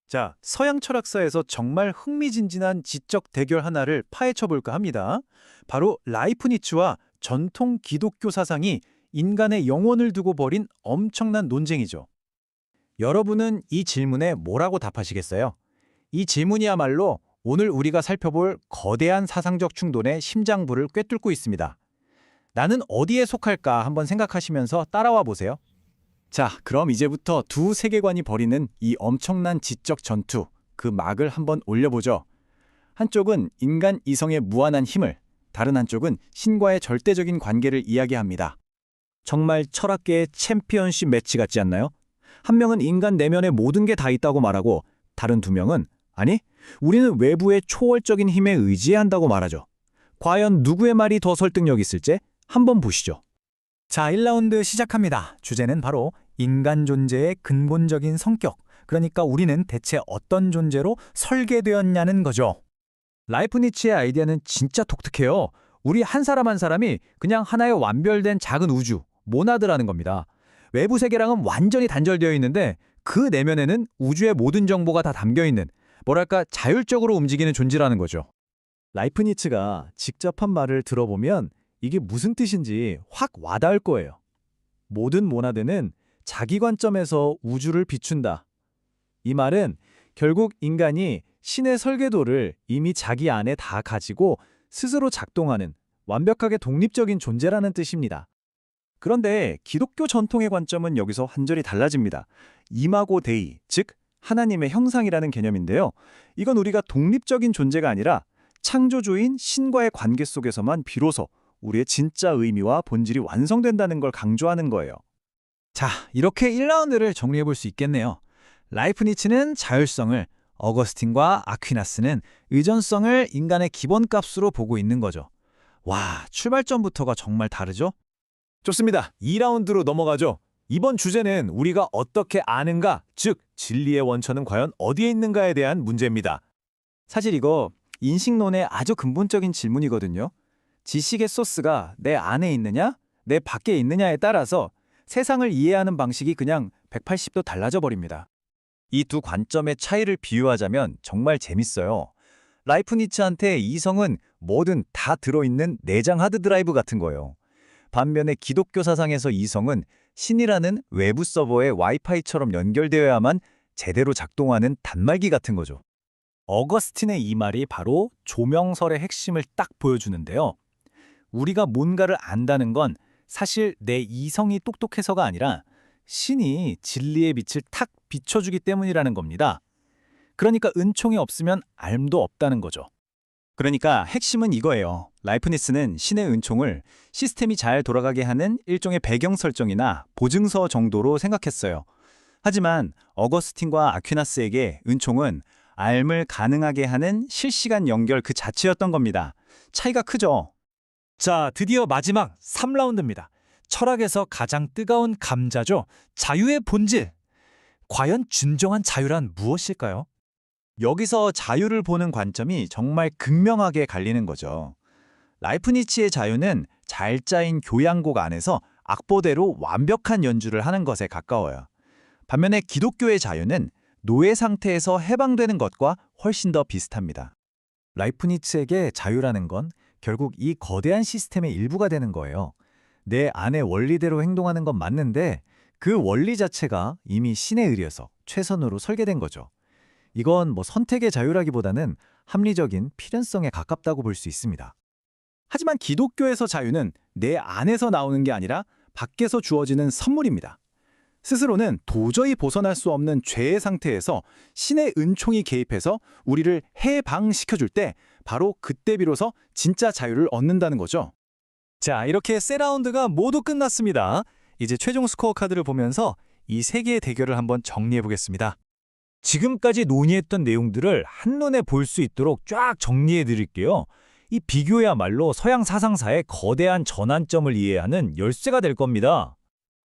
자, 서양 철학사에서 정말 흥미진진한 지적 대결 하나를 파헤쳐볼까 합니다. 바로 라이프니츠와 전통 기독교 사상이 인간의 영혼을 두고 벌인 엄청난 논쟁이죠. 여러분은 이 질문에 뭐라고 답하시겠어요? 이 질문이야말로 오늘 우리가 살펴볼 거대한 사상적 충돌의 심장부를 꿰뚫고 있습니다. 나는 어디에 속할까 한번 생각하시면서 따라와 보세요. 자, 그럼 이제부터 두 세계관이 벌이는 이 엄청난 지적 전투, 그 막을 한번 올려보죠. 한쪽은 인간 이성의 무한한 힘을, 다른 한쪽은 신과의 절대적인 관계를 이야기합니다. 정말 철학계의 챔피언십 매치 같지 않나요? 한 명은 인간 내면에 모든 게 다 있다고 말하고, 다른 두 명은 아니, 우리는 외부의 초월적인 힘에 의지해야 한다고 말하죠. 과연 누구의 말이 더 설득력 있을지 한번 보시죠. 자, 1라운드 시작합니다. 주제는 바로 인간 존재의 근본적인 성격, 그러니까 우리는 대체 어떤 존재로 설계되었냐는 거죠. 라이프니츠의 아이디어는 진짜 독특해요. 우리 한 사람 한 사람이 그냥 하나의 완별된 작은 우주, 모나드라는 겁니다. 외부 세계랑은 완전히 단절되어 있는데 그 내면에는 우주의 모든 정보가 다 담겨있는, 뭐랄까 자율적으로 움직이는 존재라는 거죠. 라이프니츠가 직접 한 말을 들어보면 이게 무슨 뜻인지 확 와닿을 거예요. 모든 모나드는 자기 관점에서 우주를 비춘다. 이 말은 결국 인간이 신의 설계도를 이미 자기 안에 다 가지고 스스로 작동하는 완벽하게 독립적인 존재라는 뜻입니다. 그런데 기독교 전통의 관점은 여기서 완전히 달라집니다. 이마고 데이, 즉 하나님의 형상이라는 개념인데요. 이건 우리가 독립적인 존재가 아니라 창조주인 신과의 관계 속에서만 비로소 우리의 진짜 의미와 본질이 완성된다는 걸 강조하는 거예요. 자, 이렇게 1라운드를 정리해 볼 수 있겠네요. 라이프니츠는 자율성을, 어거스틴과 아퀴나스는 의존성을 인간의 기본값으로 보고 있는 거죠. 와, 출발점부터가 정말 다르죠? 좋습니다. 2라운드로 넘어가죠. 이번 주제는 우리가 어떻게 아는가, 즉 진리의 원천은 과연 어디에 있는가에 대한 문제입니다. 사실 이거 인식론의 아주 근본적인 질문이거든요. 지식의 소스가 내 안에 있느냐, 내 밖에 있느냐에 따라서 세상을 이해하는 방식이 그냥 180도 달라져 버립니다. 이 두 관점의 차이를 비유하자면 정말 재밌어요. 라이프니츠한테 이성은 뭐든 다 들어있는 내장 하드드라이브 같은 거예요. 반면에 기독교 사상에서 이성은 신이라는 외부 서버에 와이파이처럼 연결되어야만 제대로 작동하는 단말기 같은 거죠. 어거스틴의 이 말이 바로 조명설의 핵심을 딱 보여주는데요. 우리가 뭔가를 안다는 건 사실 내 이성이 똑똑해서가 아니라 신이 진리의 빛을 탁 비춰주기 때문이라는 겁니다. 그러니까 은총이 없으면 알도 없다는 거죠. 그러니까 핵심은 이거예요. 라이프니츠는 신의 은총을 시스템이 잘 돌아가게 하는 일종의 배경 설정이나 보증서 정도로 생각했어요. 하지만 어거스틴과 아퀴나스에게 은총은 알을 가능하게 하는 실시간 연결 그 자체였던 겁니다. 차이가 크죠? 자, 드디어 마지막 3라운드입니다. 철학에서 가장 뜨거운 감자죠. 자유의 본질. 과연 진정한 자유란 무엇일까요? 여기서 자유를 보는 관점이 정말 극명하게 갈리는 거죠. 라이프니츠의 자유는 잘 짜인 교향곡 안에서 악보대로 완벽한 연주를 하는 것에 가까워요. 반면에 기독교의 자유는 노예 상태에서 해방되는 것과 훨씬 더 비슷합니다. 라이프니츠에게 자유라는 건 결국 이 거대한 시스템의 일부가 되는 거예요. 내 안의 원리대로 행동하는 건 맞는데 그 원리 자체가 이미 신의 의리여서 최선으로 설계된 거죠. 이건 선택의 자유라기보다는 합리적인 필연성에 가깝다고 볼 수 있습니다. 하지만 기독교에서 자유는 내 안에서 나오는 게 아니라 밖에서 주어지는 선물입니다. 스스로는 도저히 벗어날 수 없는 죄의 상태에서 신의 은총이 개입해서 우리를 해방시켜줄 때 바로 그때 비로소 진짜 자유를 얻는다는 거죠. 자, 이렇게 세 라운드가 모두 끝났습니다. 이제 최종 스코어 카드를 보면서 이 세 개의 대결을 한번 정리해 보겠습니다. 지금까지 논의했던 내용들을 한눈에 볼 수 있도록 쫙 정리해 드릴게요. 이 비교야말로 서양 사상사의 거대한 전환점을 이해하는 열쇠가 될 겁니다.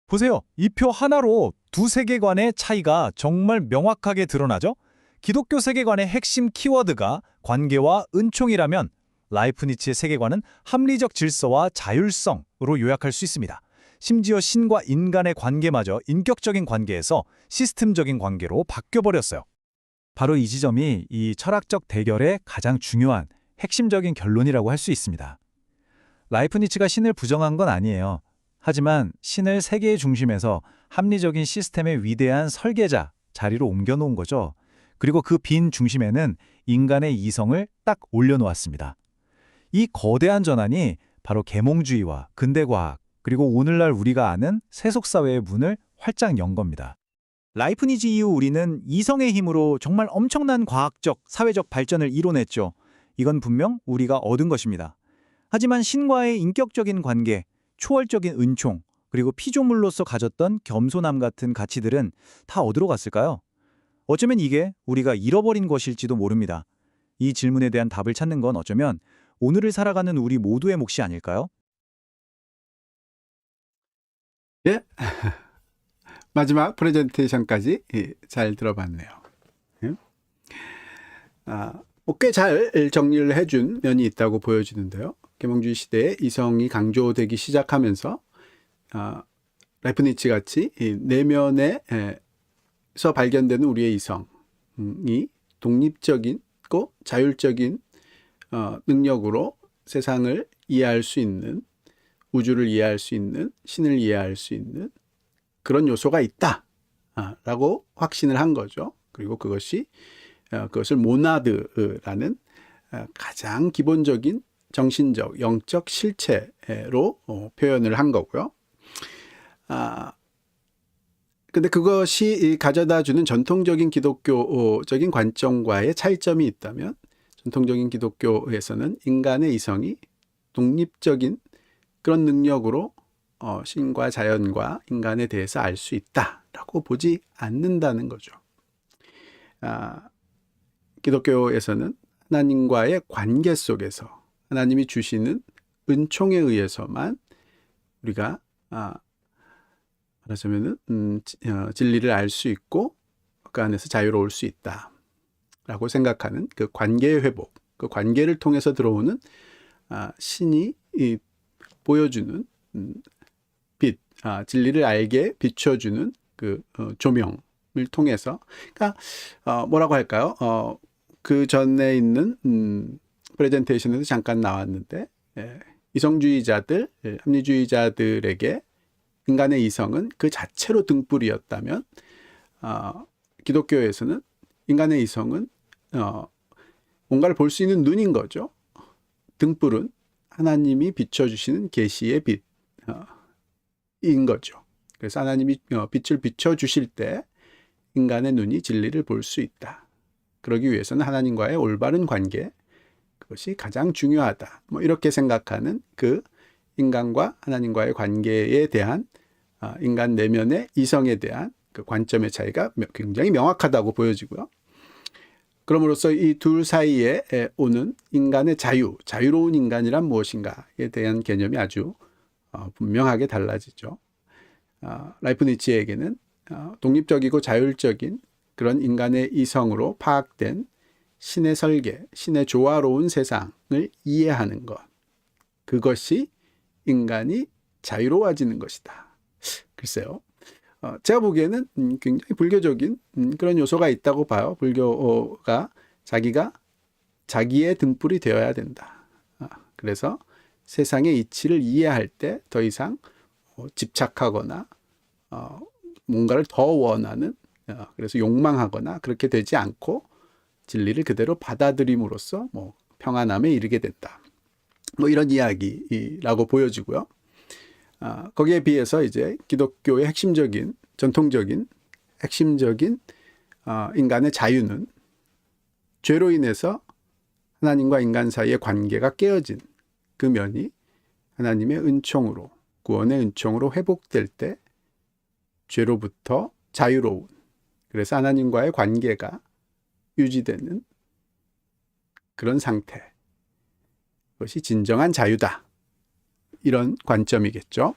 보세요. 이 표 하나로 두 세계관의 차이가 정말 명확하게 드러나죠? 기독교 세계관의 핵심 키워드가 관계와 은총이라면 라이프니츠의 세계관은 합리적 질서와 자율성으로 요약할 수 있습니다. 심지어 신과 인간의 관계마저 인격적인 관계에서 시스템적인 관계로 바뀌어버렸어요. 바로 이 지점이 이 철학적 대결의 가장 중요한 핵심적인 결론이라고 할 수 있습니다. 라이프니츠가 신을 부정한 건 아니에요. 하지만 신을 세계의 중심에서 합리적인 시스템의 위대한 설계자 자리로 옮겨놓은 거죠. 그리고 그 빈 중심에는 인간의 이성을 딱 올려놓았습니다. 이 거대한 전환이 바로 계몽주의와 근대과학, 그리고 오늘날 우리가 아는 세속사회의 문을 활짝 연 겁니다. 라이프니츠 이후 우리는 이성의 힘으로 정말 엄청난 과학적, 사회적 발전을 이뤄냈죠. 이건 분명 우리가 얻은 것입니다. 하지만 신과의 인격적인 관계, 초월적인 은총, 그리고 피조물로서 가졌던 겸손함 같은 가치들은 다 어디로 갔을까요? 어쩌면 이게 우리가 잃어버린 것일지도 모릅니다. 이 질문에 대한 답을 찾는 건 어쩌면 오늘을 살아가는 우리 모두의 몫이 아닐까요? 예? 마지막 프레젠테이션까지 잘 들어봤네요. 예? 꽤 잘 정리를 해준 면이 있다고 보여지는데요. 계몽주의 시대에 이성이 강조되기 시작하면서 라이프니츠 같이 내면에서 발견되는 우리의 이성이 독립적이고 자율적인 능력으로 세상을 이해할 수 있는, 우주를 이해할 수 있는, 신을 이해할 수 있는 그런 요소가 있다라고 확신을 한 거죠. 그리고 그것을 모나드라는 가장 기본적인 정신적, 영적 실체로 표현을 한 거고요. 근데 그것이 가져다 주는 전통적인 기독교적인 관점과의 차이점이 있다면, 전통적인 기독교에서는 인간의 이성이 독립적인 그런 능력으로 신과 자연과 인간에 대해서 알 수 있다라고 보지 않는다는 거죠. 기독교에서는 하나님과의 관계 속에서 하나님이 주시는 은총에 의해서만 우리가 말하자면은 진리를 알 수 있고 그 안에서 자유로울 수 있다라고 생각하는 그 관계의 회복, 그 관계를 통해서 들어오는 신이 보여주는 빛, 진리를 알게 비춰주는 그 조명을 통해서, 그러니까 뭐라고 할까요? 그 전에 있는 프레젠테이션에도 잠깐 나왔는데, 이성주의자들, 합리주의자들에게 인간의 이성은 그 자체로 등불이었다면, 기독교에서는 인간의 이성은 뭔가를 볼 수 있는 눈인 거죠. 등불은 하나님이 비춰주시는 계시의 빛인 거죠. 그래서 하나님이 빛을 비춰주실 때 인간의 눈이 진리를 볼 수 있다. 그러기 위해서는 하나님과의 올바른 관계, 그것이 가장 중요하다. 뭐 이렇게 생각하는 그 인간과 하나님과의 관계에 대한 인간 내면의 이성에 대한 그 관점의 차이가 굉장히 명확하다고 보여지고요. 그럼으로써 이 둘 사이에 오는 인간의 자유로운 인간이란 무엇인가에 대한 개념이 아주 분명하게 달라지죠. 라이프니츠에게는 독립적이고 자율적인 그런 인간의 이성으로 파악된 신의 설계, 신의 조화로운 세상을 이해하는 것, 그것이 인간이 자유로워지는 것이다. 글쎄요. 제가 보기에는 굉장히 불교적인 그런 요소가 있다고 봐요. 불교가 자기가 자기의 등불이 되어야 된다. 그래서 세상의 이치를 이해할 때 더 이상 집착하거나 뭔가를 더 원하는, 그래서 욕망하거나 그렇게 되지 않고 진리를 그대로 받아들임으로써 뭐 평안함에 이르게 된다. 뭐 이런 이야기라고 보여지고요. 거기에 비해서 이제 기독교의 핵심적인, 전통적인 핵심적인 인간의 자유는 죄로 인해서 하나님과 인간 사이의 관계가 깨어진 그 면이 하나님의 은총으로, 구원의 은총으로 회복될 때 죄로부터 자유로운, 그래서 하나님과의 관계가 유지되는 그런 상태, 그것이 진정한 자유다. 이런 관점이겠죠.